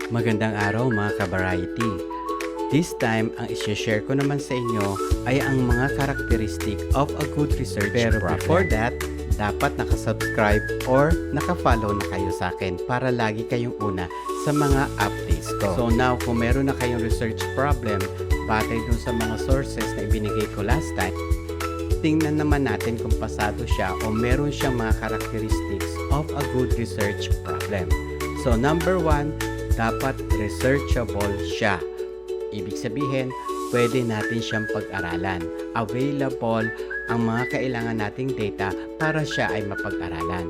Magandang araw mga ka-variety. This time, ang isi-share ko naman sa inyo ay ang mga characteristic of a good research problem. Pero before that, dapat nakasubscribe or nakafollow na kayo sa akin para lagi kayong una sa mga updates ko. So now, kung meron na kayong research problem, batay dun sa mga sources na ibinigay ko last time, tingnan naman natin kung pasado siya o meron siyang mga characteristics of a good research problem. So number 1, dapat researchable siya. Ibig sabihin, pwede natin siyang pag-aralan. Available ang mga kailangan nating data para siya ay mapag-aralan.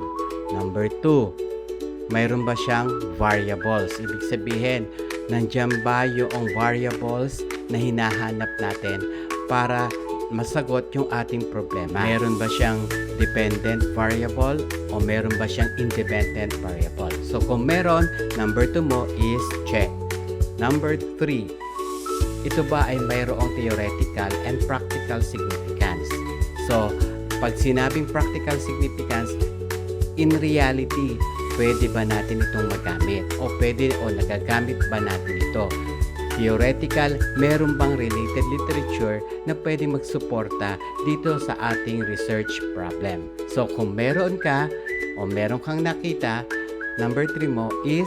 Number 2, mayroon ba siyang variables? Ibig sabihin, nandiyan ba yung variables na hinahanap natin para masagot yung ating problema? Meron ba siyang dependent variable o meron ba siyang independent variable? So kung meron, number 2 mo is check. Number 3, ito ba ay mayroong theoretical and practical significance? So pag sinabing practical significance, in reality, pwede ba natin itong magamit? O pwede o nagagamit ba natin ito? Theoretical, meron bang related literature na pwede magsuporta dito sa ating research problem? So kung meron ka o meron kang nakita, number 3 mo is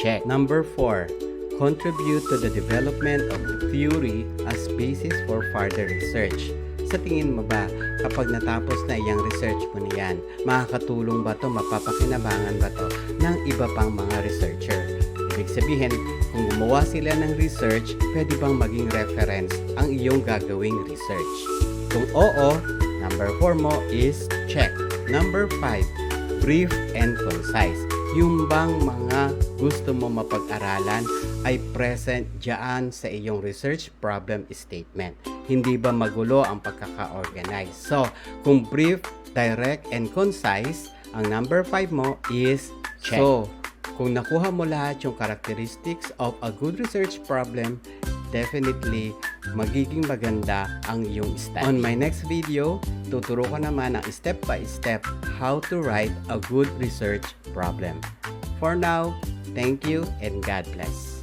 check. Number 4, contribute to the development of the theory as basis for further research. Sa tingin mo ba, kapag natapos na iyang research mo niyan, makakatulong ba to, mapapakinabangan ba to ng iba pang mga researcher? Ibig sabihin, kung gumawa sila ng research, pwede bang maging reference ang iyong gagawing research? Kung oo, number 4 mo is check. Number 5, brief and concise. Yung bang mga gusto mo mapag-aralan ay present dyan sa iyong research problem statement. Hindi ba magulo ang pagkaka-organize? So, kung brief, direct, and concise, ang number 5 mo is check. So, kung nakuha mo lahat yung characteristics of a good research problem, definitely magiging maganda ang iyong study. On my next video, tuturo ko naman ang step by step how to write a good research problem. For now, thank you and God bless.